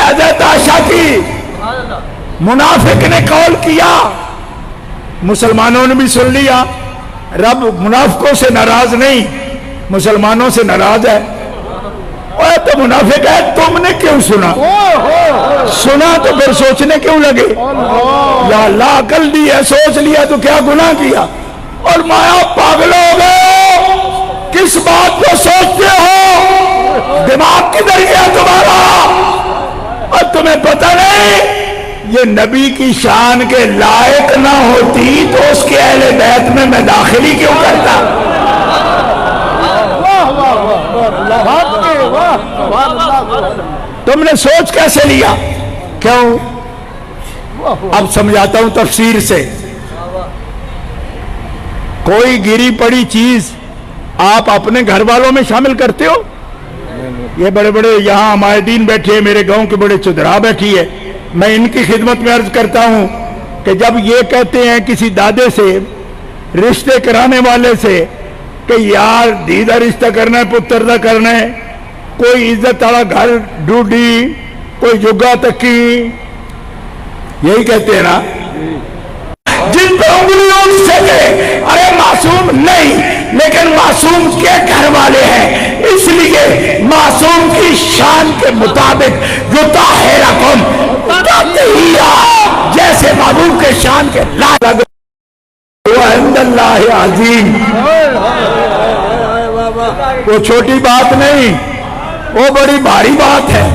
حضرت عائشہ کی منافق نے قول کیا، مسلمانوں نے بھی سن لیا، رب منافقوں سے ناراض نہیں مسلمانوں سے ناراض ہے۔ اوہ تو منافق ہے، تم نے کیوں سنا؟ سنا تو پھر سوچنے کیوں لگے؟ یا اللہ عقل دی ہے، سوچ لیا تو کیا گناہ کیا؟ اور مایا پاگل ہو گئے، کس بات کو سوچتے ہو؟ دماغ کدھر گیا تمہارا؟ اور تمہیں پتہ نہیں یہ نبی کی شان کے لائق نہ ہوتی تو اس کے اہل بیت میں داخلی کیوں کرتا؟ تم نے سوچ کیسے لیا؟ کیوں؟ اب سمجھاتا ہوں تفسیر سے۔ کوئی گری پڑی چیز آپ اپنے گھر والوں میں شامل کرتے ہو؟ یہ بڑے بڑے یہاں ماہدین بیٹھے ہیں، میرے گاؤں کے بڑے چودھرا بیٹھی ہے، میں ان کی خدمت میں عرض کرتا ہوں کہ جب یہ کہتے ہیں کسی دادے سے، رشتے کرانے والے سے کہ یار دیدہ رشتہ کرنا ہے، پتر دا کرنا ہے، کوئی عزت والا گھر ڈھونڈی، کوئی جگہ تکی، یہی کہتے ہیں نا، جن پہ انگلیوں سے گئے، ارے معصوم نہیں لیکن معصوم کے گھر والے ہیں، اس لیے معصوم کی شان کے مطابق یطہرکم تطہیرا، جیسے محبوب کے شان کے لا لگ عند اللہ عظیم۔ وہ چھوٹی بات نہیں، وہ بڑی بھاری بات ہے،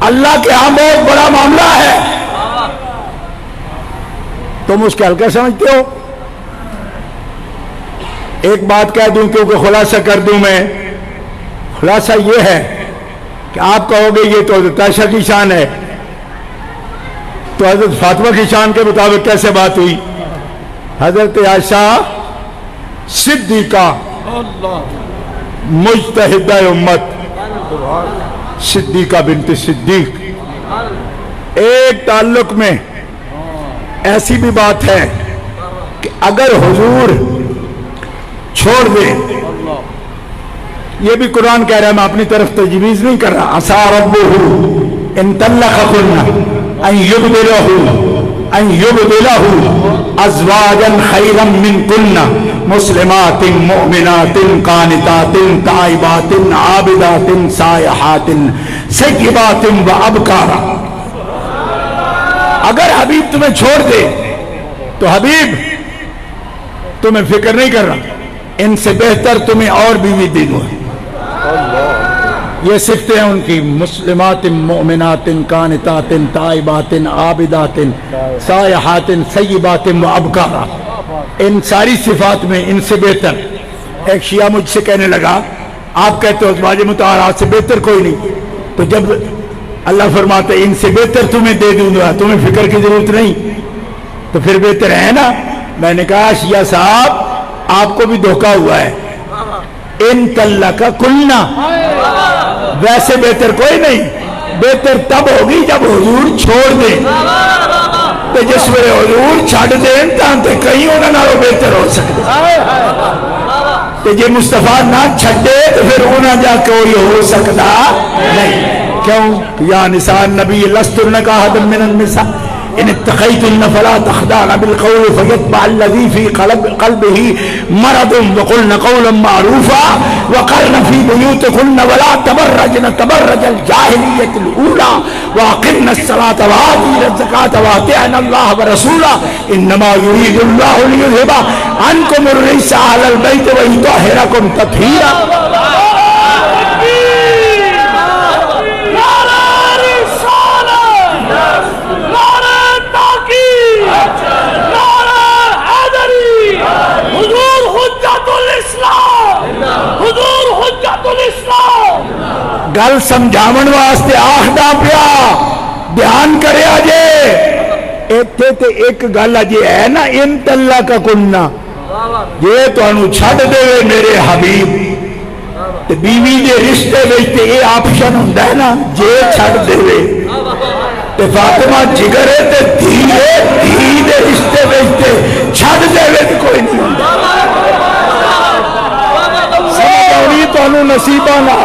اللہ کے ہاں بہت بڑا معاملہ ہے۔ تم اس کے ہلکا سمجھتے ہو؟ ایک بات کہہ دوں کیونکہ خلاصہ کر دوں میں، خلاصہ یہ ہے کہ آپ کہو گے یہ تو حضرت عائشہ کی شان ہے، تو حضرت فاطمہ کی شان کے مطابق کیسے بات ہوئی؟ حضرت عائشہ صدیقہ مجتہدہ امت، صدیقہ بنت صدیق۔ ایک تعلق میں ایسی بھی بات ہے کہ اگر حضور چھوڑ دے، یہ بھی قرآن کہہ رہا ہے، میں اپنی طرف تجویز نہیں کر رہا، عسیٰ ربہ ان طلقکن ان یبدلہ ازواجا خیرا منکن مسلمات مؤمنات قانتات تائبات عابدات سائحات سیبات وابکارا۔ اگر حبیب تمہیں چھوڑ دے تو حبیب تمہیں فکر نہیں کر رہا، ان سے بہتر تمہیں اور بیوی دے دوں۔ یہ صفتیں ہیں ان کی، مسلمات مؤمنات قانتات تائبات عابدات سائحات سیبات وابکارا، ان ساری صفات میں ان سے بہتر۔ ایک شیعہ مجھ سے کہنے لگا آپ کہتے ہو ازواج مطہرات سے بہتر کوئی نہیں، تو جب اللہ فرماتے ان سے بہتر تمہیں دے دوں گا، تمہیں فکر کی ضرورت نہیں، تو پھر بہتر ہے نا۔ میں نے کہا شیعہ صاحب آپ کو بھی دھوکہ ہوا ہے، ان طلقکن، ویسے بہتر کوئی نہیں، بہتر تب ہوگی جب حضور چھوڑ دیں، تو جس ویلے حضور چھڑ دیں تاں کہیں انہاں نالوں بہتر ہو سکتا، تو جے مصطفیٰ نہ چھڑے تو پھر انہاں جا کوئی ہو سکتا نہیں۔ کیوں؟ یا نساء النبی لستن کاحد من النساء ان اتقیتن فلا تخدعن بالقول فیطبع الذی فی قلبہ مرض وقلن قولا معروفا وقرن فی بیوتکن ولا تبرجن تبرج الجاہلیۃ الاولی واقمن الصلاۃ وآتین الزکاۃ واطعن اللہ ورسولہ انما یرید اللہ لیذھب عنکم الرجس اہل البیت ویطہرکم تطہیرا۔ گل سمجھاون واسطے آخدا پیا، دھیان کرے آجے ایتھے تے ایک گل اجے ہے نا، ان طلقکن، یہ تانوں چھڑ دے میرے حبیب، تے بیوی دے رشتے وچ تے یہ آپشن ہوندا ہے نا، جے چھڑ دے تے فاطمہ جگر ہے تے دھی ہے، دھی دے رشتے وچ تے چھڑ دے تے کوئی نہیں ہوندا۔ سمجھ آئی تانوں نصیبہ نہ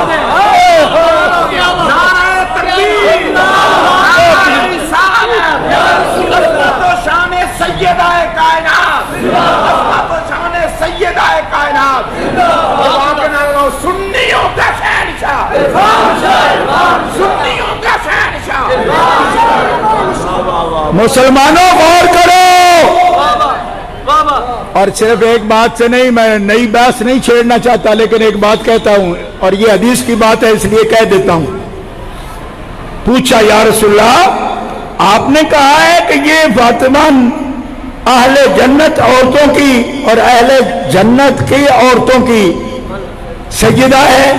مسلمانوں غور کرو. اور صرف ایک بات سے نہیں، میں نئی بحث نہیں چھیڑنا چاہتا، لیکن ایک بات کہتا ہوں، اور یہ حدیث کی بات ہے اس لیے کہہ دیتا ہوں. پوچھا یا رسول اللہ، آپ نے کہا ہے کہ یہ فاطمہ اہل جنت عورتوں کی اور اہل جنت کی عورتوں کی سیدہ ہے؟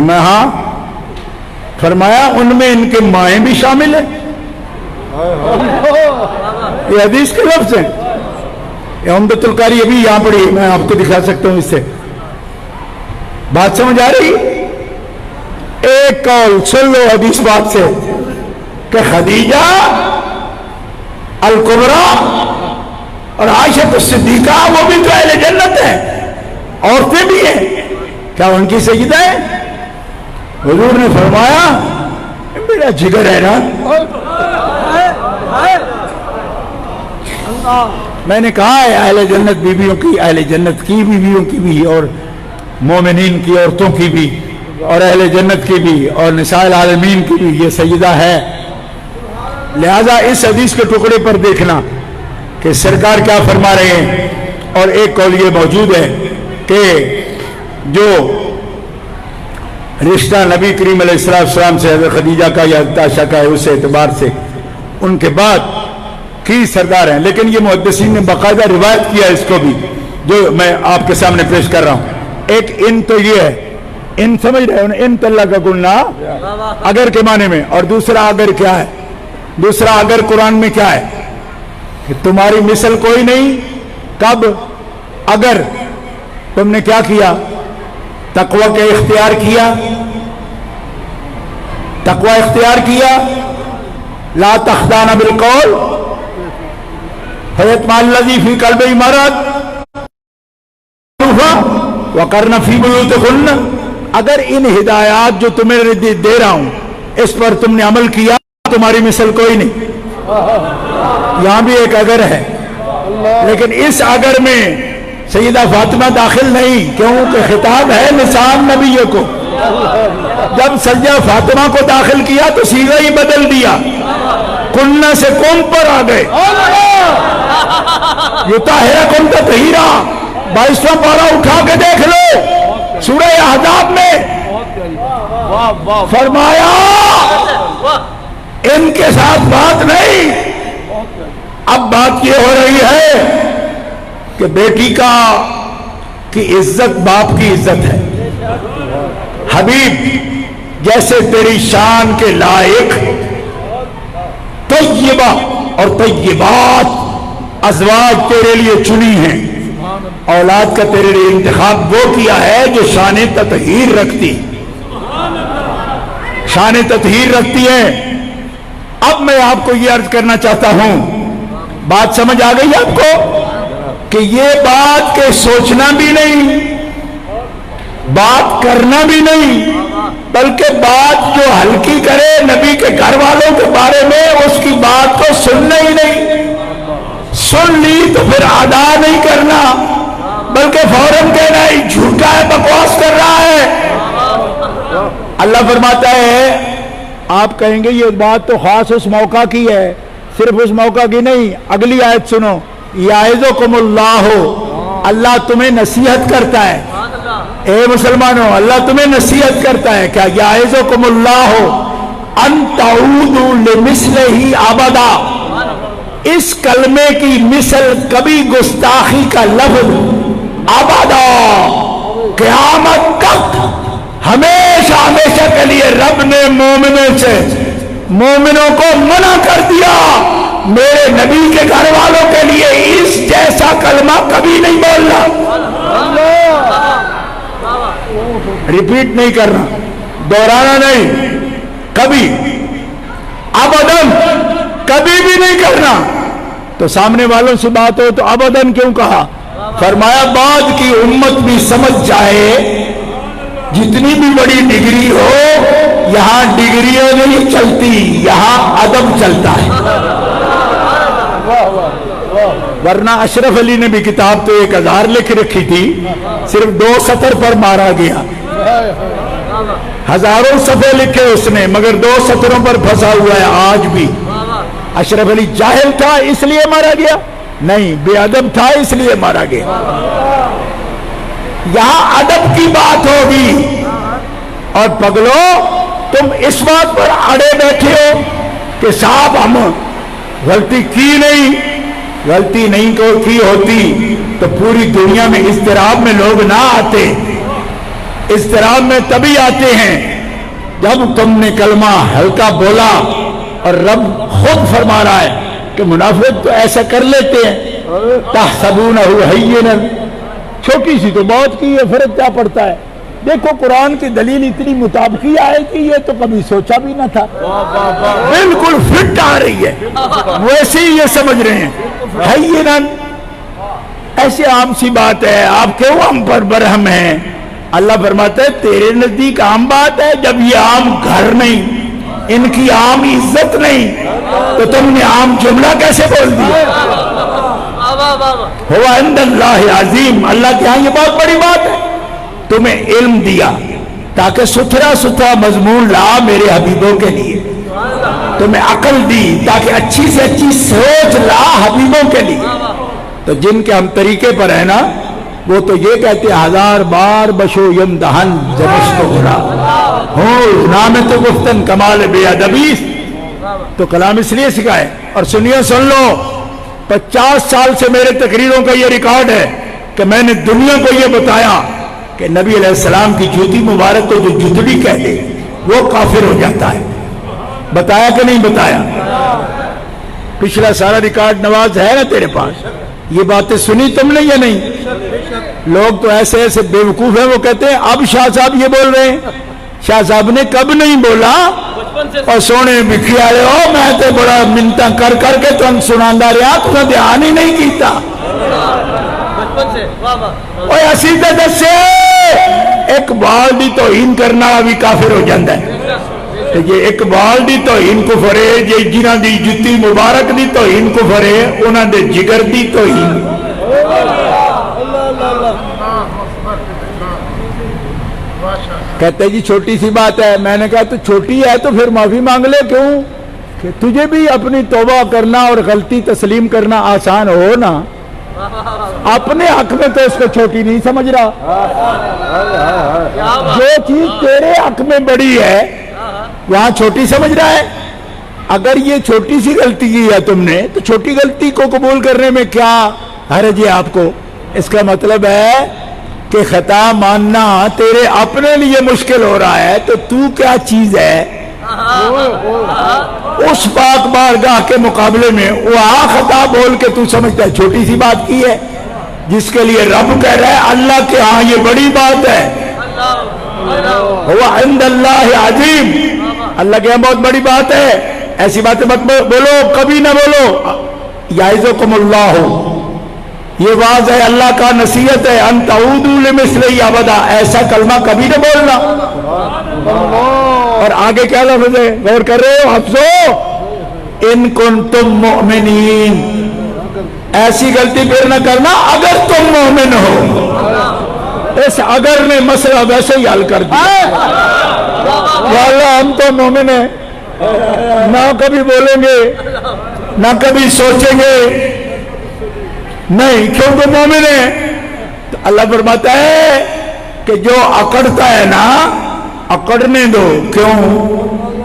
میں ہاں. فرمایا ان میں ان کے مائیں بھی شامل ہیں. یہ حدیث کے لفظ ہیں. یہ عمدۃ القاری ابھی یہاں پڑھی، میں آپ کو دکھا سکتا ہوں. اس سے بات سمجھ آ رہی؟ ایک قول سن لو حدیث بات سے کہ خدیجہ الکبریٰ اور عائشہ الصدیقہ وہ بھی تو اہل جنت ہیں، عورتیں بھی ہیں، کیا ان کی سیدہ ہیں؟ حضور نے فرمایا میرا جگر ہے نا. میں نے کہا ہے اہل جنت بیویوں کی، اہل جنت کی بیویوں کی بھی، اور مومنین کی عورتوں کی بھی، اور اہل جنت کی بھی، اور نساء العالمین کی بھی یہ سیدہ ہے. لہذا اس حدیث کے ٹکڑے پر دیکھنا کہ سرکار کیا فرما رہے ہیں. اور ایک قول یہ موجود ہے کہ جو رشتہ نبی کریم علیہ السلام سے حضرت خدیجہ کا یا عائشہ کا ہے، اس اعتبار سے ان کے بعد کی سردار ہیں. لیکن یہ محدثین نے باقاعدہ روایت کیا اس کو بھی، جو میں آپ کے سامنے پیش کر رہا ہوں. ایک ان تو یہ ہے، ان سمجھ رہے ہو نا، ان طلق قلنا اگر کے معنی میں، اور دوسرا اگر کیا ہے؟ دوسرا اگر قرآن میں کیا ہے کہ تمہاری مثل کوئی نہیں. کب؟ اگر تم نے کیا کیا؟ تقوی کے اختیار کیا، تقوی اختیار کیا. لا تخضعن بالقول فیطمع الذی فی قلبہ مرض وقرن فی بیوتکن. اگر ان ہدایات جو تمہیں دے رہا ہوں اس پر تم نے عمل کیا، تمہاری مثل کوئی نہیں. یہاں بھی ایک اگر ہے، لیکن اس اگر میں سیدہ فاطمہ داخل نہیں، کیونکہ خطاب ہے نساء نبیوں کو. جب سیدہ فاطمہ کو داخل کیا تو صیغہ ہی بدل دیا، کنہ سے کم پر آ گئے. یطہرکم تطہیرا 22واں پارہ اٹھا کے دیکھ لو سورہ احزاب میں. فرمایا ان کے ساتھ بات نہیں، اب بات یہ ہو رہی ہے کہ بیٹی کی عزت باپ کی عزت ہے. حبیب جیسے تیری شان کے لائق طیبہ اور طیبات ازواج تیرے لیے چنی ہیں، اولاد کا تیرے لیے انتخاب وہ کیا ہے جو شان تطہیر رکھتی، شان تطہیر رکھتی ہے. اب میں آپ کو یہ عرض کرنا چاہتا ہوں، بات سمجھ آ گئی آپ کو کہ یہ بات کہ سوچنا بھی نہیں، بات کرنا بھی نہیں، بلکہ بات جو ہلکی کرے نبی کے گھر والوں کے بارے میں اس کی بات کو سننا ہی نہیں. سن لی تو پھر ادا نہیں کرنا، بلکہ فوراً کہنا ہے جھوٹا ہے، بکواس کر رہا ہے. اللہ فرماتا ہے آپ کہیں گے یہ بات تو خاص اس موقع کی ہے، صرف اس موقع کی نہیں. اگلی آیت سنو، یعظکم اللہ، اللہ تمہیں نصیحت کرتا ہے. اے مسلمانوں، اللہ تمہیں نصیحت کرتا ہے. کیا؟ یعظکم اللہ ان تعودوا لمثلہ ابدا. اس کلمے کی مثل کبھی گستاخی کا لفظ ابدا، قیامت تک، ہمیشہ ہمیشہ کے لیے رب نے مومنوں کو منع کر دیا میرے نبی کے گھر والوں کے لیے اس جیسا کلمہ کبھی نہیں بولنا. ریپیٹ نہیں کرنا، دہرانا نہیں، کبھی ابداً کبھی بھی نہیں کرنا. تو سامنے والوں سے بات ہو تو ابداً کیوں کہا؟ فرمایا بعد کی امت بھی سمجھ جائے جتنی بھی بڑی ڈگری ہو یہاں ڈگریاں نہیں چلتی، یہاں ادب چلتا ہے. ورنہ اشرف علی نے بھی کتاب تو 1000 لکھ رکھی تھی، صرف 2 سطر پر مارا گیا. ہزاروں صفحے لکھے اس نے مگر 2 سطروں پر پھنسا ہوا ہے آج بھی۔ اشرف علی جاہل تھا اس لیے مارا گیا؟ نہیں، بے ادب تھا اس لیے مارا گیا۔ یہاں ادب کی بات ہوگی، اور پگلو تم اس بات پر اڑے بیٹھے ہو کہ صاحب ہم غلطی کی نہیں، غلطی نہیں کی ہوتی تو پوری دنیا میں اضطراب میں لوگ نہ آتے۔ اضطراب میں تبھی آتے ہیں جب تم نے کلمہ ہلکا بولا، اور رب خود فرما رہا ہے کہ منافق تو ایسا کر لیتے ہیں، تحسبونہ ہینا، چھوٹی سی تو بات کی ہے، فرق کیا پڑتا ہے؟ دیکھو قرآن کی دلیل اتنی مطابقی آئے کہ یہ تو کبھی سوچا بھی نہ تھا، بالکل فٹ آ رہی ہے، ویسے ہی یہ سمجھ رہے ہیں ہینا، ایسے عام سی بات ہے، آپ کیوں ہم پر برہم ہیں؟ اللہ فرماتا ہے تیرے نزدیک عام بات ہے، جب یہ عام گھر نہیں، ان کی عام عزت نہیں، تو تم نے عام جملہ کیسے بول دیا؟ ہوا عند اللہ عظیم، اللہ کے ہاں یہ بہت بڑی بات ہے۔ تمہیں علم دیا تاکہ ستھرا ستھرا مضمون لا میرے حبیبوں کے لیے، تمہیں عقل دی تاکہ اچھی سے اچھی سوچ لا حبیبوں کے لیے۔ تو جن کے ہم طریقے پر ہیں نا، وہ تو یہ کہتے ہیں 1000 بار بشو یم دہن جمشت گرا ہو نام تو گفتن کمال بے ادبی۔ تو کلام اس لیے سکھائے، اور سنیے سن لو، 50 سال سے میرے تقریروں کا یہ ریکارڈ ہے کہ میں نے دنیا کو یہ بتایا کہ نبی علیہ السلام کی جوتی مبارک کو جو جتڑی کہتے وہ کافر ہو جاتا ہے۔ بتایا کہ نہیں بتایا؟ پچھلا سارا ریکارڈ نواز ہے نا تیرے پاس، یہ باتیں سنی تم نے یا نہیں؟ لوگ تو ایسے ایسے بیوقوف ہیں، وہ کہتے ہیں اب شاہ صاحب یہ بول رہے ہیں، شاہ صاحب نے کب نہیں بولا، اور سونے بکھیا رہے ہو، میں تے بڑا منتاں کر کر کے تم سناندا رہا، تمہیں دھیان ہی نہیں کیتا۔ اوے اسی تے دسے اقبال دی توہین کرنا بھی کافر ہو جاندہ ہے۔ یہ اقبال دی توہین کفر ہے، یہ جنہ دی جتی مبارک دی توہین کفر ہے، انہاں دے جگر دی توہین۔ کہتے جی چھوٹی سی بات ہے، میں نے کہا تو چھوٹی ہے تو پھر معافی مانگ لے، کیوں کہ تجھے بھی اپنی توبہ کرنا اور غلطی تسلیم کرنا آسان ہو نا، اپنے حق میں تو اس کو چھوٹی نہیں سمجھ رہا، جو چیز تیرے حق میں بڑی ہے وہاں چھوٹی سمجھ رہا ہے۔ اگر یہ چھوٹی سی غلطی کی ہے تم نے تو چھوٹی غلطی کو قبول کرنے میں کیا حرج ہے آپ کو؟ اس کا مطلب ہے کہ خطا ماننا تیرے اپنے لیے مشکل ہو رہا ہے، تو تو کیا چیز ہے اس پاک بارگاہ کے مقابلے میں؟ وہاں خطا بول کے تو سمجھتا ہے چھوٹی سی بات کی ہے، جس کے لیے رب کہہ رہا ہے اللہ کے ہاں یہ بڑی بات ہے۔ ہوا عند اللہ عظیم، اللہ کے ہاں بہت بڑی بات ہے۔ ایسی باتیں مت بولو، کبھی نہ بولو۔ یعظکم اللہ، یہ واضح ہے اللہ کا نصیحت ہے، ان تعودوا لمثلہ ابدا، ایسا کلمہ کبھی نہ بولنا۔ اور آگے کیا لفظ ہے، غور کر رہے ہو حفظو؟ ان کنتم مؤمنین، ایسی غلطی پھر نہ کرنا اگر تم مومن ہو۔ اس اگر نے مسئلہ ویسے ہی حل کر دیا، واللہ ہم تو مومن ہیں، نہ کبھی بولیں گے نہ کبھی سوچیں گے، نہیں کیونکہ مومن ہے۔ تو اللہ فرماتا ہے کہ جو اکڑتا ہے نا اکڑنے دو، کیوں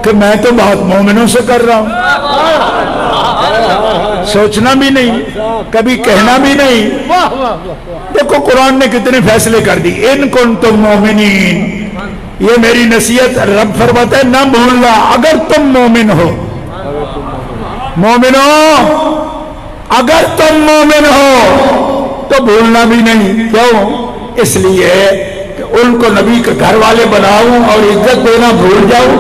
کہ میں تو بہت مومنوں سے کر رہا ہوں، سوچنا بھی نہیں، کبھی کہنا بھی نہیں۔ دیکھو قرآن نے کتنے فیصلے کر دی، ان کنتم مومنین، یہ میری نصیحت رب فرماتا ہے نہ بھولنا اگر تم مومن ہو۔ مومن ہو، اگر تم مومن ہو تو بھولنا بھی نہیں، کیوں؟ اس لیے کہ ان کو نبی کے گھر والے بناؤں اور عزت دینا بھول جاؤں،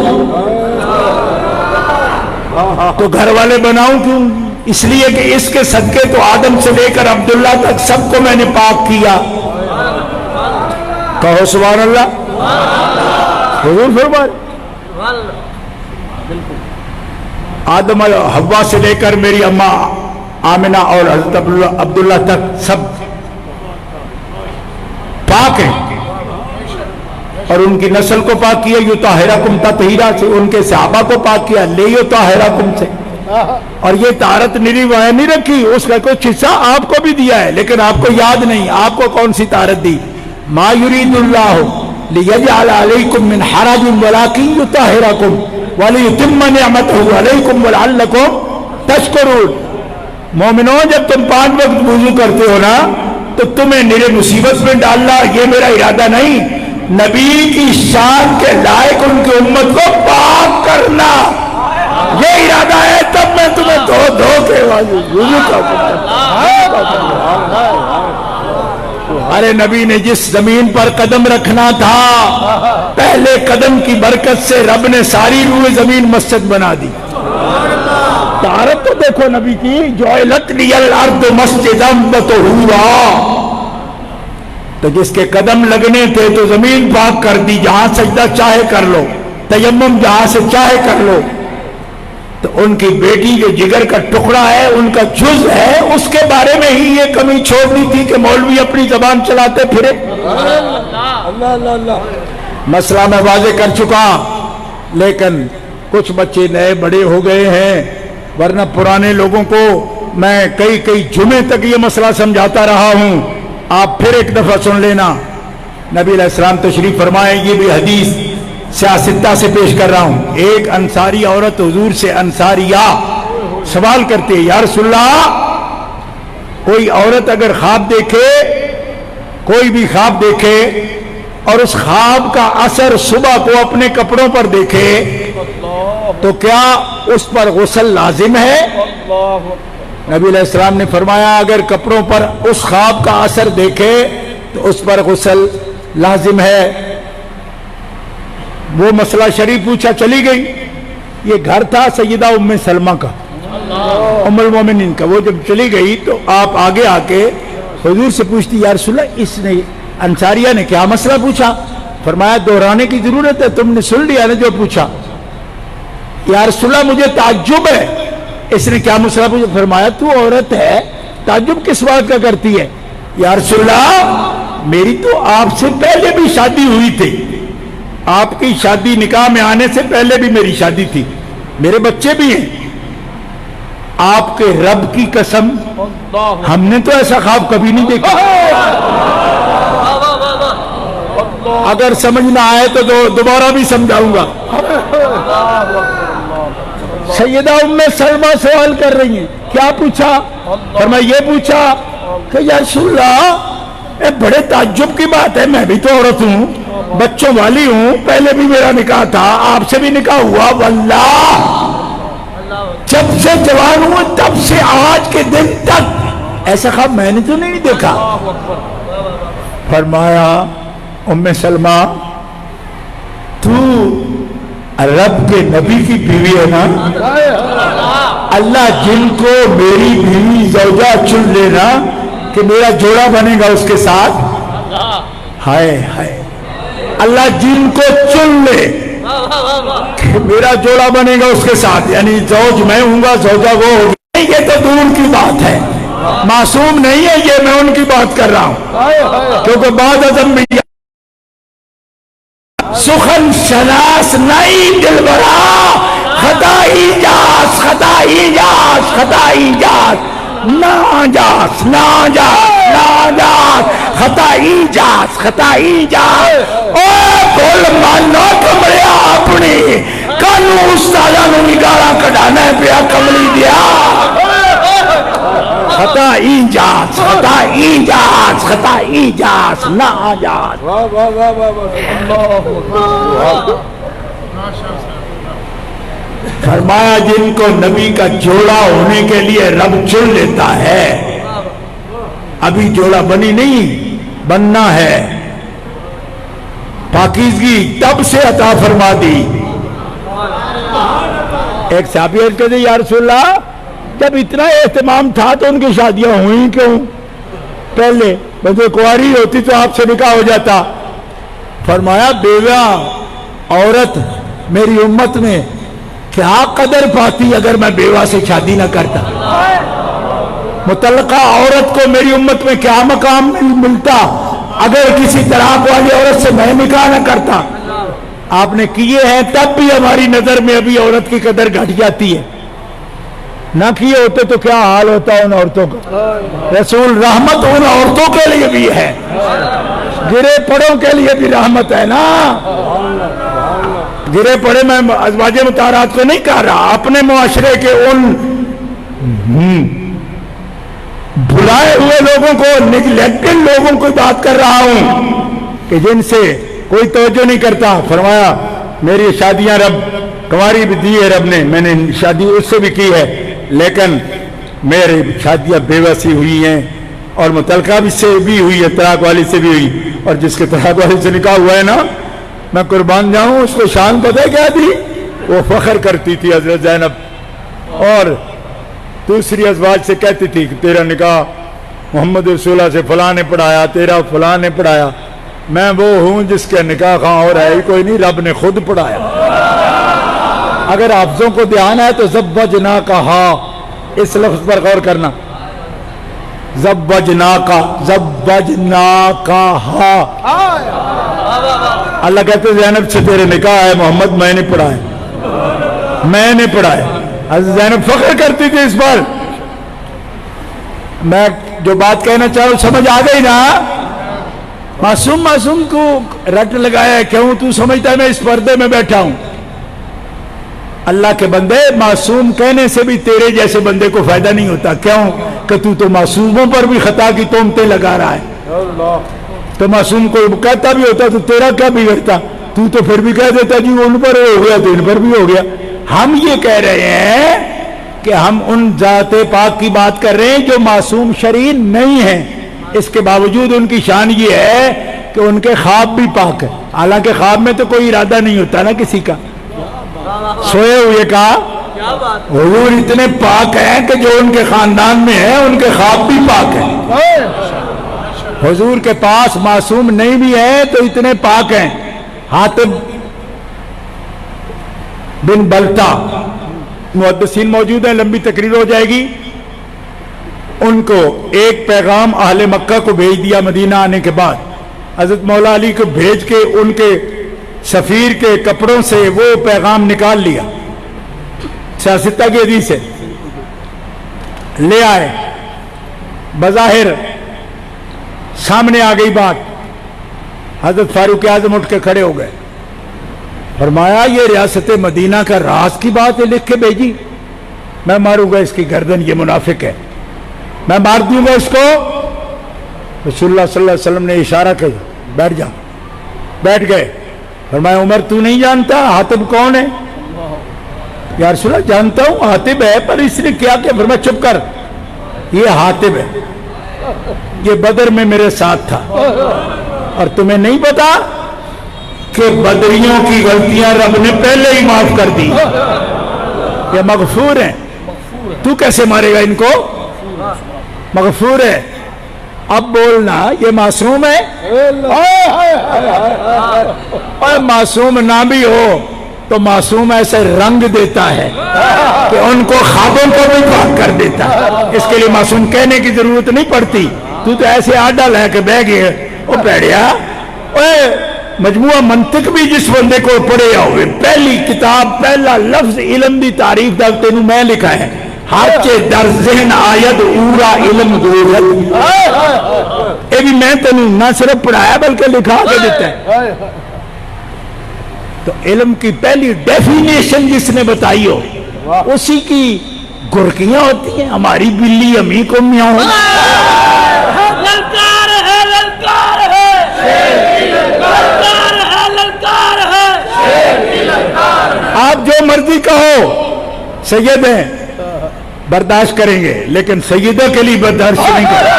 تو گھر والے بناؤں کیوں؟ اس لیے کہ اس کے صدقے تو آدم سے لے کر عبداللہ تک سب کو میں نے پاک کیا۔ کہو سبحان اللہ، حضور فرمائے آدم اور حوا سے لے کر میری اماں آمنہ اور حضرت عبداللہ تک سب پاک ہیں، اور ان کی نسل کو پاک کیا یطہرکم تطہیرا سے، ان کے صحابہ کو پاک کیا لیطہرکم سے. اور یہ طہارت نری وہاں نہیں رکھی، اس کا کچھ حصہ آپ کو بھی دیا ہے لیکن آپ کو یاد نہیں آپ کو کون سی طہارت دی. ما یرید اللہ لیجعل علیکم من حرج ولکن یطہرکم ولیتم نعمتہ علیکم ولعلکم تشکرون. مومنوں جب تم 5 وقت وضو کرتے ہو نا تو تمہیں نرے مصیبت میں ڈالنا یہ میرا ارادہ نہیں، نبی کی شان کے لائق ان کی امت کو پاک کرنا یہ ارادہ ہے، تب میں تمہیں دھو کے وضو کرتا. ارے نبی نے جس زمین پر قدم رکھنا تھا پہلے قدم کی برکت سے رب نے ساری روئے زمین مسجد بنا دی. طہارت تو دیکھو نبی کی، جعلت لی الارض مسجدا وطہورا، تو جس کے قدم لگنے تھے تو زمین پاک کر دی، جہاں سجدہ چاہے کر لو، تیمم جہاں سے چاہے کر لو. تو ان کی بیٹی جو جگر کا ٹکڑا ہے ان کا جز ہے، اس کے بارے میں ہی یہ کمی چھوڑنی تھی کہ مولوی اپنی زبان چلاتے پھرے. مسئلہ میں واضح کر چکا، لیکن کچھ بچے نئے بڑے ہو گئے ہیں، ورنہ پرانے لوگوں کو میں کئی جمعے تک یہ مسئلہ سمجھاتا رہا ہوں. آپ پھر ایک دفعہ سن لینا. نبی علیہ السلام تشریف فرمائے، یہ بھی حدیث سیاستہ سے پیش کر رہا ہوں. ایک انصاری عورت حضور سے انصاریہ سوال کرتی ہے، یا رسول اللہ کوئی عورت اگر خواب دیکھے، کوئی بھی خواب دیکھے اور اس خواب کا اثر صبح کو اپنے کپڑوں پر دیکھے تو کیا اس پر غسل لازم ہے؟ نبی علیہ السلام نے فرمایا اگر کپڑوں پر اس خواب کا اثر دیکھے تو اس پر غسل لازم ہے. وہ مسئلہ شریف پوچھا، چلی گئی. یہ گھر تھا سیدہ ام سلمہ کا، ام المومنین کا. وہ جب چلی گئی تو آپ آگے آ کے حضور سے پوچھتی، یا رسول اللہ اس نے انصاریہ نے کیا مسئلہ پوچھا؟ فرمایا دہرانے کی ضرورت ہے، تم نے سن لیا نا جو پوچھا. یا رسول اللہ مجھے تعجب ہے، اس نے کیا مسئلہ پوچھا؟ فرمایا تو عورت ہے، تعجب کس بات کا کرتی ہے؟ یا رسول اللہ میری تو آپ سے پہلے بھی شادی ہوئی تھی، آپ کی شادی نکاح میں آنے سے پہلے بھی میری شادی تھی، میرے بچے بھی ہیں. آپ کے رب کی قسم ہم نے تو ایسا خواب کبھی نہیں دیکھا. اگر سمجھ نہ آئے تو دوبارہ بھی سمجھاؤں گا. سیدہ ام سلمہ سوال کر رہی ہیں، کیا پوچھا؟ فرمایا یہ پوچھا کہ یا رسول اللہ بڑے تعجب کی بات ہے، میں بھی تو عورت ہوں، بچوں والی ہوں، پہلے بھی میرا نکاح تھا، آپ سے بھی نکاح ہوا، واللہ جب سے جوان ہوں تب سے آج کے دن تک ایسا خواب میں نے تو نہیں دیکھا. فرمایا ام سلمہ تو رب کے نبی کی بیوی ہے نا، اللہ جن کو میری بیوی زوجہ چن لینا کہ میرا جوڑا بنے گا اس کے ساتھ، ہائے ہائے اللہ جن کو چن لے کہ میرا جوڑا بنے گا اس کے ساتھ، یعنی زوج میں ہوں گا زوجہ وہ ہوگی، یہ تو دور کی بات ہے، معصوم نہیں ہے یہ، میں ان کی بات کر رہا ہوں. کیونکہ بعد ازم بھی سخن شناس نہیں دلبرا، خطا ایجاز خطا ایجاز خطا ایجاز ناجاز ناجاز ناجاز خطا ایجاز خطا ایجاز. او گل مانو کمڑیا اپنی کانو استادہ نو نگارا کڑانا ہے پیا کملی دیا. خطا ایجاز خطا ایجاز خطا ایجاز ناجاز. فرمایا جن کو نبی کا جوڑا ہونے کے لیے رب چن لیتا ہے، ابھی جوڑا بنی نہیں، بننا ہے، پاکیزگی تب سے عطا فرما دی. ایک صحابی عرض کہتے یا رسول اللہ جب اتنا اہتمام تھا تو ان کی شادیاں ہوئی کیوں؟ پہلے بس کنواری ہوتی تو آپ سے نکاح ہو جاتا. فرمایا بیوہ عورت میری امت میں کیا قدر پاتی اگر میں بیوہ سے شادی نہ کرتا، متعلقہ عورت کو میری امت میں کیا مقام ملتا اگر کسی طلاق والی عورت سے میں نکاح نہ کرتا، آپ نے کیے ہیں، تب بھی ہماری نظر میں ابھی عورت کی قدر گھٹ جاتی ہے، نہ کیے ہوتے تو کیا حال ہوتا ان عورتوں کا۔ رسول رحمت ان عورتوں کے لیے بھی ہے، گرے پڑوں کے لیے بھی رحمت ہے نا۔ گرے پڑے میں ازواج مطہرات کو نہیں کہہ رہا، اپنے معاشرے کے ان بھلائے ہوئے لوگوں کو، نیگلیکٹڈ لوگوں کو بات کر رہا ہوں کہ جن سے کوئی توجہ نہیں کرتا۔ فرمایا میری شادیاں رب کنواری بھی دی ہے رب نے، میں نے شادی اس سے بھی کی ہے، لیکن میری شادیاں بے وسی ہوئی ہیں، اور متعلقہ بھی سے بھی ہوئی ہے، طلاق والی سے بھی ہوئی، اور جس کے طلاق والی سے نکاح ہوا ہے نا، میں قربان جاؤں، اس کو شان پتہ کیا تھی؟ وہ فخر کرتی تھی حضرت زینب، اور دوسری ازواج سے کہتی تھی کہ تیرا نکاح محمد رسول اللہ سے فلاں نے پڑھایا، تیرا فلاں نے پڑھایا، میں وہ ہوں جس کے نکاح خواہ اور ہے ہی کوئی نہیں، رب نے خود پڑھایا۔ اگر حافظوں کو دھیان ہے تو زوجنا کہا، اس لفظ پر غور کرنا، زوجنا کا ہا، اللہ کہتے زینب سے تیرے نکاح ہے، محمد میں نے پڑھایا، میں نے پڑھایا۔ حضرت زینب فخر کرتی تھی اس پر۔ میں جو بات کہنا چاہوں سمجھ آ گئی نا؟ معصوم کو رٹ لگایا ہے، کیوں تو سمجھتا ہے میں اس پردے میں بیٹھا ہوں؟ اللہ کے بندے، معصوم کہنے سے بھی تیرے جیسے بندے کو فائدہ نہیں ہوتا، کیوں کہ تو معصوموں پر بھی خطا کی تہمتیں لگا رہا ہے۔ تو معصوم کو کہتا بھی ہوتا تو تیرا کیا بگڑتا؟ تو پھر بھی کہہ دیتا جی ان پر ہو گیا تو ان پر بھی ہو گیا۔ ہم یہ کہہ رہے ہیں کہ ہم ان ذات پاک کی بات کر رہے ہیں جو معصوم شرین نہیں ہیں، اس کے باوجود ان کی شان یہ ہے کہ ان کے خواب بھی پاک ہے، حالانکہ خواب میں تو کوئی ارادہ نہیں ہوتا نا کسی کا، سوئے ہوئے کا۔ حضور اتنے پاک ہیں کہ جو ان کے خاندان میں ہے ان کے خواب بھی پاک ہیں۔ حضور کے پاس معصوم نہیں بھی ہے تو اتنے پاک ہیں۔ حاتب بن بلتا، محدثین موجود ہیں، لمبی تقریر ہو جائے گی، ان کو ایک پیغام اہل مکہ کو بھیج دیا مدینہ آنے کے بعد، حضرت مولا علی کو بھیج کے ان کے سفیر کے کپڑوں سے وہ پیغام نکال لیا، سیاستہ کی حدیث سے لے آئے، بظاہر سامنے آ گئی بات، حضرت فاروق اعظم اٹھ کے کھڑے ہو گئے، فرمایا یہ ریاست مدینہ کا راز کی بات ہے، لکھ کے بھیجی، میں ماروں گا اس کی گردن، یہ منافق ہے، میں مار دوں گا اس کو۔ رسول اللہ صلی اللہ علیہ وسلم نے اشارہ کیا، بیٹھ جا، بیٹھ گئے۔ فرمایا عمر تو نہیں جانتا حاتب کون ہے؟ یا رسول اللہ جانتا ہوں حاتب ہے، پر اس نے کیا کہ؟ فرمایا چپ کر، یہ حاتب ہے، یہ بدر میں میرے ساتھ تھا، اور تمہیں نہیں پتا کہ بدریوں کی غلطیاں رب نے پہلے ہی معاف کر دی، یہ مغفور ہیں، تو کیسے مارے گا ان کو؟ مغفور ہے۔ اب بولنا یہ معصوم ہے؟ اور معصوم نہ بھی ہو تو معصوم ایسے رنگ دیتا ہے کہ ان کو خوابوں کو بھی پاک کر دیتا ہے، اس کے لیے معصوم کہنے کی ضرورت نہیں پڑتی۔ تو ایسے آڈا لے کے بہ گئے، وہ پیڑیا مجموعہ منطق بھی جس بندے کو پڑھے ہوئے، پہلی کتاب پہلا لفظ علم دی تعریف دا تینوں میں لکھا ہے، ہاتھے در ذہن آید اورا علم دورت، یہ بھی میں تینوں نہ صرف پڑھایا بلکہ لکھا کے دیتا ہے۔ تو علم کی پہلی ڈیفینیشن جس نے بتائی ہو اسی کی گرکیاں ہوتی ہیں، ہماری بلی امی کو میاؤں۔ للکار ہے، للکار ہے، للکار ہے، للکار ہے۔ آپ جو مرضی کہو، سید ہیں برداشت کریں گے، لیکن سیدہ کے لیے برداشت نہیں کریں گے،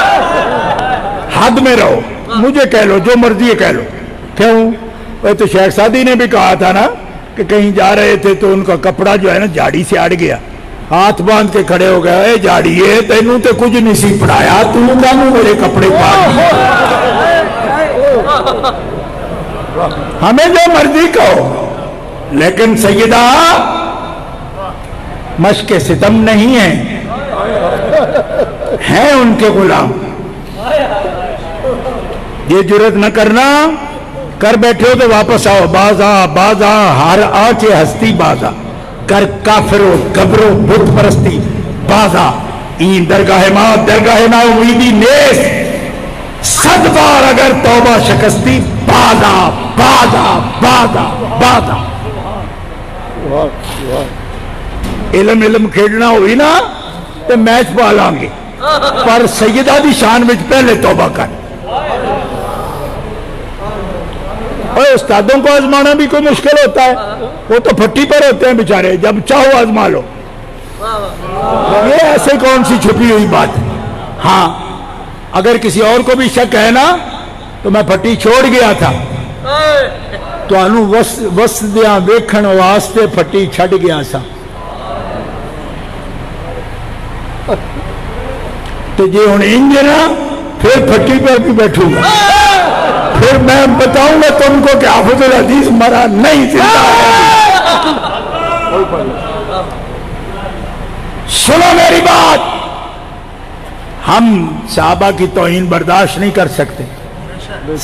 حد میں رہو، مجھے کہہ لو جو مرضی کہہ لو۔ کیوں؟ وہ تو شیخ سعدی نے بھی کہا تھا نا کہ کہیں جا رہے تھے تو ان کا کپڑا جو ہے نا جھاڑی سے اڑ گیا، ہاتھ باندھ کے کھڑے ہو گئے، اے جھاڑیے تینوں تو کچھ نہیں سی پڑھایا، تو کانوں میرے کپڑے پاک دیے۔ ہمیں جو مرضی کہو، لیکن سیدہ مشق ستم نہیں ہیں ان کے غلام۔ یہ جرت نہ کرنا، کر بیٹھے ہو تو واپس آؤ، باز آ ہار آ کے ہستی باز آ، کر کافرو گبرو بت پرستی باز آ، این درگاہ نا امیدی نیس، 100 بار اگر توبہ شکستی باز آ باز آ باز آ باز آ۔ علم کھیلنا ہوئی نا تو میچ پا لیں گے، پر سیدہ دی شان وچ پہلے توبہ کر۔ اور استادوں کو آزمانا بھی کوئی مشکل ہوتا ہے، وہ تو پھٹی پر ہوتے ہیں بیچارے، جب چاہو آزما لو، یہ ایسے کون سی چھپی ہوئی بات ہے۔ ہاں اگر کسی اور کو بھی شک ہے نا تو میں پھٹی چھوڑ گیا تھا، تو انو وسدیاں ویکھن واسطے پھٹی چھڈ گیا سا، تو جی ہوں انج نا پھر پھٹی پر بھی بیٹھوں گا، پھر میں بتاؤں گا تم کو کہ حافظ الحدیث مرا نہیں، زندہ ہے۔ سنو میری بات، ہم صحابہ کی توہین برداشت نہیں کر سکتے۔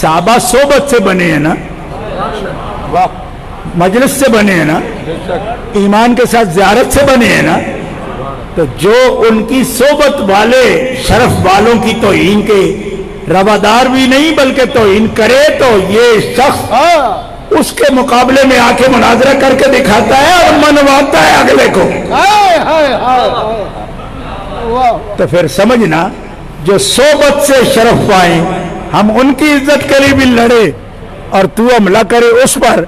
صحابہ صحبت سے بنے ہیں نا، مجلس سے بنے ہیں نا، ایمان کے ساتھ زیارت سے بنے ہیں نا، تو جو ان کی صحبت والے شرف والوں کی توہین کے روادار بھی نہیں بلکہ توہین کرے تو یہ شخص اس کے مقابلے میں آ کے مناظرہ کر کے دکھاتا ہے اور منواتا ہے اگلے کو۔ تو پھر سمجھنا جو صحبت سے شرف پائیں، ہم ان کی عزت کے لیے بھی لڑے اور تو حملہ کرے اس پر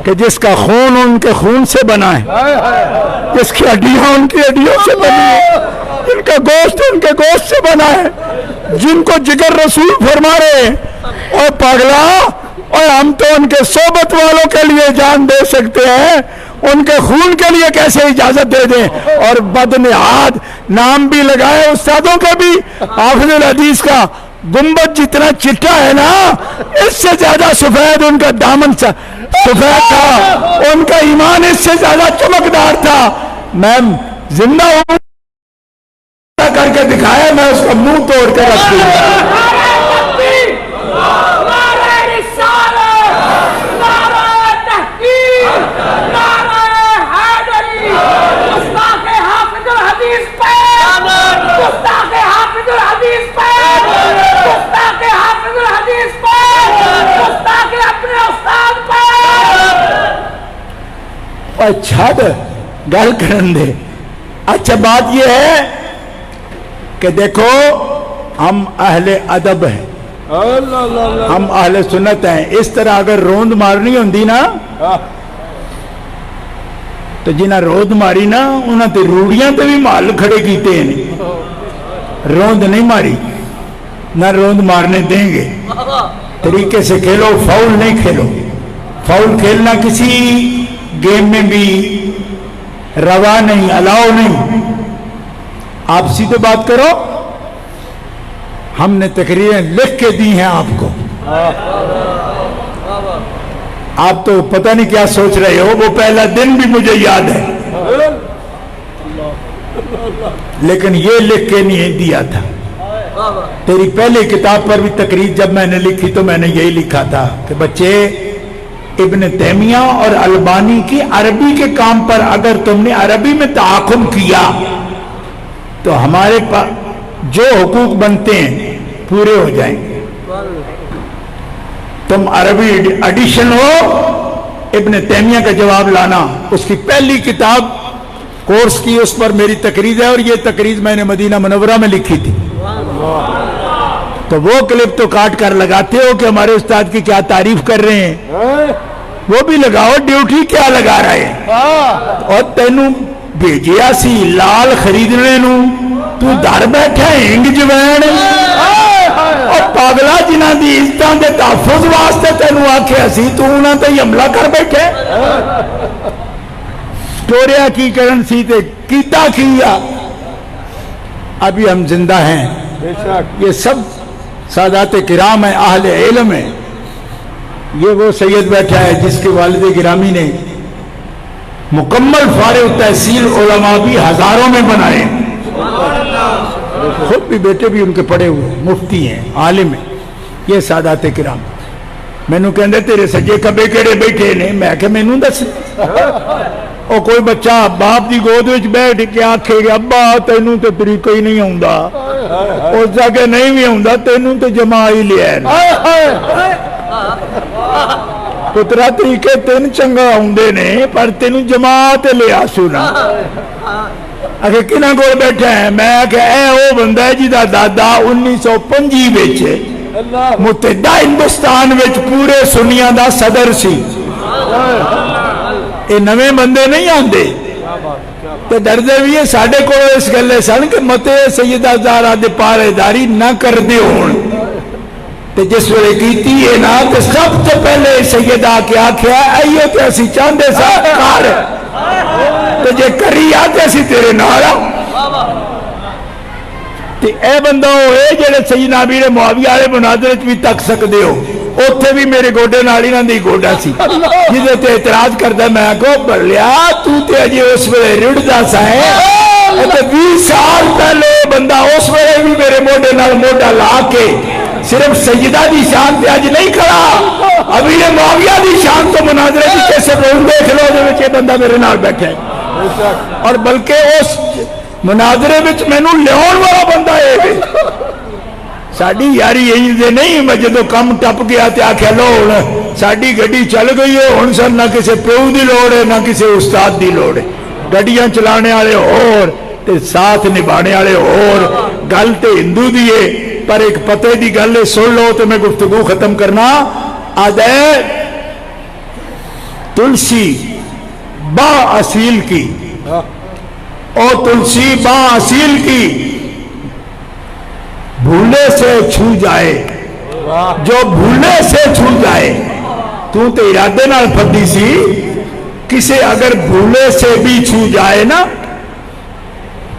کہ جس کا خون ان کے خون سے بنا ہے، جس کی ہڈیاں ان کی ہڈیوں سے بنی ہے، جن کا گوشت ان کے گوشت سے بنا ہے، جن کو جگر رسول فرما رہے ہیں۔ اور پاگلا، اور ہم تو ان کے صحبت والوں کے لیے جان دے سکتے ہیں، ان کے خون کے لیے کیسے اجازت دے دیں؟ اور بدنہاد نام بھی لگائے استادوں کا بھی، حافظ الحدیث کا گنبد جتنا چٹا ہے نا، اس سے زیادہ سفید ان کا دامن سفید تھا، ان کا ایمان اس سے زیادہ چمکدار تھا۔ میں زندہ ہوں کر کے دکھایا، میں اس کا منہ توڑ کے رکھ دوں۔ اچھا گل کرن دے۔ اچھا بات یہ ہے کہ دیکھو ہم اہل ادب ہیں، ہم اہل سنت ہیں، اس طرح اگر روند مارنی ہوندی نا تو جنہ روند ماری نا انہاں تے روڑیاں تے بھی مال کھڑے کیتے ہیں، روند نہیں ماری، نہ روند مارنے دیں گے۔ طریقے سے کھیلو، فاؤل نہیں کھیلو، فاؤل کھیلنا کسی گیم میں بھی روا نہیں، الاؤ نہیں۔ آپ سیدھے بات کرو، ہم نے تقریریں لکھ کے دی ہیں آپ کو، آپ تو پتہ نہیں کیا سوچ رہے ہو، وہ پہلا دن بھی مجھے یاد ہے، لیکن یہ لکھ کے نہیں دیا تھا۔ تیری پہلی کتاب پر بھی تقریر جب میں نے لکھی تو میں نے یہی لکھا تھا کہ بچے، ابن تیمیہ اور البانی کی عربی کے کام پر اگر تم نے عربی میں تعاقب کیا تو ہمارے پاس جو حقوق بنتے ہیں پورے ہو جائیں گے۔ تم عربی ایڈیشن ہو، ابن تیمیہ کا جواب لانا، اس کی پہلی کتاب کورس کی، اس پر میری تقریر ہے، اور یہ تقریر میں نے مدینہ منورہ میں لکھی تھی۔ تو وہ کلپ تو کاٹ کر لگاتے ہو کہ ہمارے استاد کی کیا تعریف کر رہے ہیں، وہ بھی لگاؤ، ڈیوٹی کیا لگا رہے ہیں۔ اور تینوں بھیجیا سی لال خریدنے نو، تو در بیٹھا ہنگ جوین، اور پاگلا جنہ دی عزتاں دے تحفظ واسطے تینوں آکھیا سی، تو انہاں تے حملہ کر بیٹھے۔ سٹوریا کی کرن سی تے کیتا کیا، ابھی ہم زندہ ہیں۔ یہ سب سادات کرام ہیں، اہل علم ہیں۔ یہ وہ سید بیٹھا ہے جس کے والد گرامی نے مکمل فارغ تحصیل علماء بھی ہزاروں میں بنائے، خود بھی بیٹے بھی ان کے پڑھے ہوئے، مفتی ہیں، عالم ہیں۔ یہ سادات کرام مینوں کہندے تیرے سجے کبے کہڑے بیٹھے نے؟ میں کہ مینوں دس۔ او کوئی بچہ باپ دی گود وچ بیٹھ کے آکھے گا ابا تینوں تے طریقہ ہی نہیں آوندا، اس جگہ نہیں بھی آوندا، تینوں تے جما ہی لیا ہے۔ پترا طریقے تین چنگا آندے نے پر تینوں جما تے لیا سونا۔ اگر کنہ کو بیٹھا ہے؟ میں کہ اے او بندہ ہے جدا دادا 1925 وچ متحدہ ہندوستان وچ پورے سنیاں دا صدر سی۔ اے نویں بندے نہیں آندے تے ڈردے بھی ہے ساڈے کو اس گلے سن کہ متے سیدہ زہرا دے پارے داری نہ کر دے ہون تے جس ویلے کیتی ہے نا تے سب تو پہلے سیدہ کے آکھیا ایو تے اسی چاندے سا کار تے جے کری آ تے اسی تیرے نال تے اے بندہ ہوئے جڑے سیدنا امیر معاویہ والے مناظرے وچ بھی تک سکدے ہو، اوتھے بھی میرے گوڈے نال ہی نہ دی گوڈا سی جدے تے اعتراض کردا میں کو بھلیا تو تے اجے اس ویلے رڑدا سا ہے تے 20 سال پہلے بندہ اس ویلے بھی میرے موڈے نال موڈا لا کے صرف سیدہ دی شان تے اج نہیں کھڑا، امیر معاویہ دی شان تو مناظرے دی کیسے روم دیکھ لو دے وچ بندہ میرے نال بیٹھا ہے اور بلکہ اس مناظرے وچ مینوں لیاون والا بندہ ہے۔ ساڈی یاری یہی دے نہیں میں جدو کم ٹپ گیا تے آکھیا لو ہن ساڈی گڈی چل گئی ہے، ہن سن نہ کسے پیو دی لوڑ ہے نہ کسے استاد دی لوڑ ہے، گڈیاں چلانے والے اور تے ساتھ نبھانے والے اور، گل تے ہندو دی ہے پر ایک پتے دی گل ہے سن لو تے میں گفتگو ختم کرنا۔ آدھے تلسی با اصیل کی او تلسی با اصیل کی بھولے سے چھو جائے، جو بھولے سے چھو جائے تو تے ارادے نال پھدی سی، کسے اگر بھولے سے بھی چھو جائے نا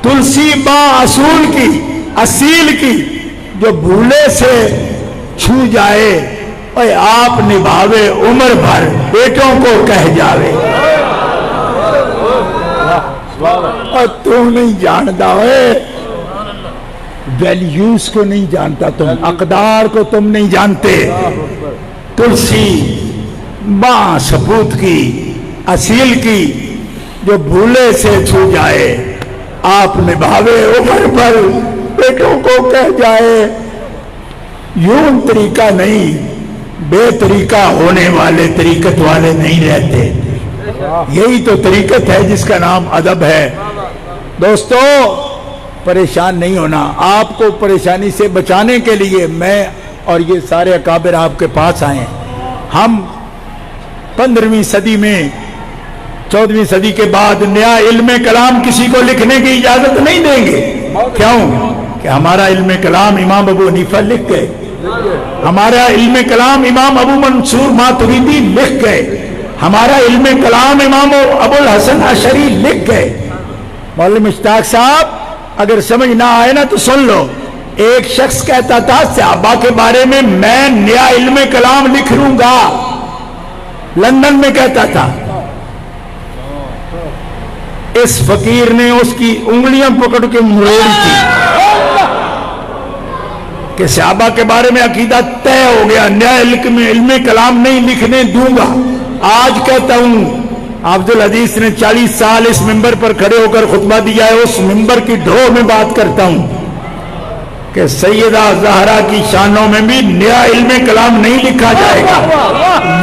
تلسی با اصول کی اصیل کی جو بھولے سے چھو جائے اے آپ نبھاوے عمر بھر بیٹوں کو کہہ جاوے۔ اور تو نہیں جانتا ہے ویلیوز کو نہیں جانتا، تم اقدار کو تم نہیں جانتے۔ تلسی ماں سپوت کی اصیل کی جو بھولے سے چھو جائے آپ نبھاوے عمر پر بیٹوں کو کہہ جائے۔ یوں طریقہ نہیں، بے طریقہ ہونے والے طریقت والے نہیں رہتے، یہی تو طریقت ہے جس کا نام ادب ہے۔ دوستو پریشان نہیں ہونا، آپ کو پریشانی سے بچانے کے لیے میں اور یہ سارے اکابر آپ کے پاس آئے ہیں۔ ہم 15ویں صدی میں 14ویں صدی کے بعد نیا علم کلام کسی کو لکھنے کی اجازت نہیں دیں گے۔ کیوں؟ کہ ہمارا علم کلام امام ابو حنیفہ لکھ گئے، ہمارا علم کلام امام ابو منصور ماتریدی لکھ گئے، ہمارا علم کلام امام ابو الحسن اشعری لکھ گئے۔ مولانا مشتاق صاحب اگر سمجھ نہ آئے نا تو سن لو، ایک شخص کہتا تھا صحابہ کے بارے میں میں نیا علم کلام لکھ لوں گا، لندن میں کہتا تھا۔ اس فقیر نے اس کی انگلیاں پکڑ کے مروڑی تھی کہ صحابہ کے بارے میں عقیدہ طے ہو گیا، نیا علم کلام نہیں لکھنے دوں گا۔ آج کہتا ہوں، عبدالحدیث نے 40 سال اس ممبر پر کھڑے ہو کر خطبہ دیا ہے، اس ممبر کی ڈھو میں بات کرتا ہوں کہ سیدہ زہرا کی شانوں میں بھی نیا علم کلام نہیں لکھا جائے گا،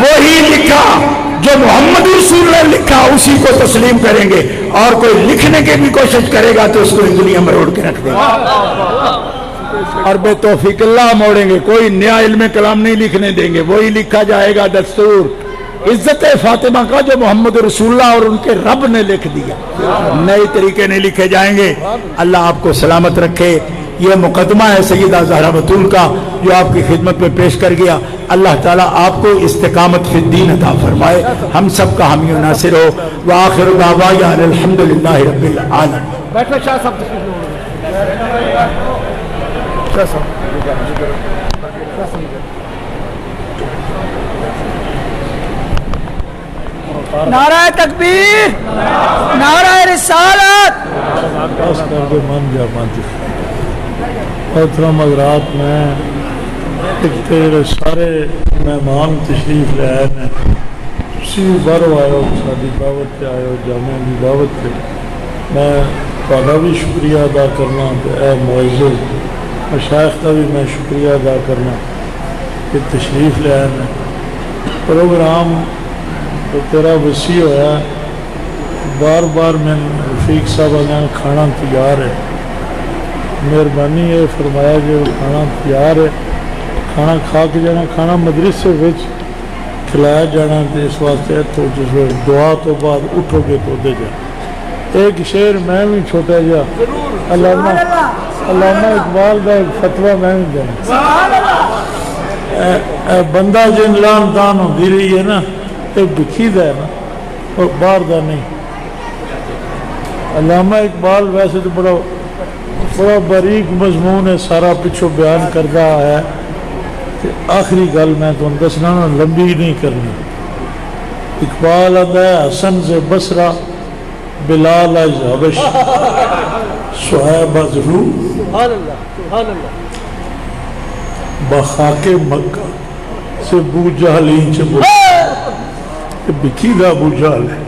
وہی لکھا جو محمد رسول نے لکھا اسی کو تسلیم کریں گے، اور کوئی لکھنے کی بھی کوشش کرے گا تو اس کو انگلیاں مروڑ کے رکھ دیں گے اور بے توفیق اللہ موڑیں گے، کوئی نیا علم کلام نہیں لکھنے دیں گے، وہی لکھا جائے گا دستور عزت فاطمہ کا جو محمد رسول اللہ اور ان کے رب نے لکھ دیا، نئے طریقے نہیں لکھے جائیں گے۔ اللہ آپ کو سلامت رکھے۔ یہ مقدمہ ہے سیدہ زہرا بتول کا جو آپ کی خدمت میں پیش کر گیا۔ اللہ تعالیٰ آپ کو استقامت فی الدین عطا فرمائے، ہم سب کا حامی و ناصر ہو۔ وآخر دعوانا الحمدللہ رب العالمین۔ بیٹھو شاہ صاحب، نعرہ تکبیر، نعرہ رسالت۔ محترم حضرات، میں تیرے سارے مہمان تشریف لے آئے ہیں، تسی بھی باہروں آئے ہو، ساری دعوت پہ آئے ہو، جامعہ کی دعوت پہ میں تہاڈا بھی شکریہ ادا کرنا، اے معزز مشائخ کا بھی میں شکریہ ادا کرنا کہ تشریف لے آئے ہیں۔ پروگرام تو تیرا وسیع ہوا، بار بار میں رفیق صاحب نے کھانا تیار ہے، مہربانی یہ فرمایا کہ کھانا تیار ہے، کھانا کھا کے جانا، کھانا مدرسے وچ کھلایا جانا، تو اس واسطے تو جس وقت دعا تو بعد اٹھو گے تو دے جا۔ ایک شعر میں بھی چھوٹا جا علامہ اقبال کا ایک فتویٰ میں بھی دینا، بندہ جن لان تان ہوتی رہی ہے نا، ایک بکھی دا ہے نا اور باہر دا نہیں۔ علامہ اقبال ویسے تو بڑا باریک مضمون ہے، سارا پچھو بیان کردہ ہے، آخری گل میں تو دسنا نا، لمبی نہیں کرنی۔ اقبال آتا ہے حسن سے بصرہ، بلال از حبش، صہیب از روم، بخاک مکہ سے بو جہل اینچ بو، یہ بکی دا بو جہل ہے۔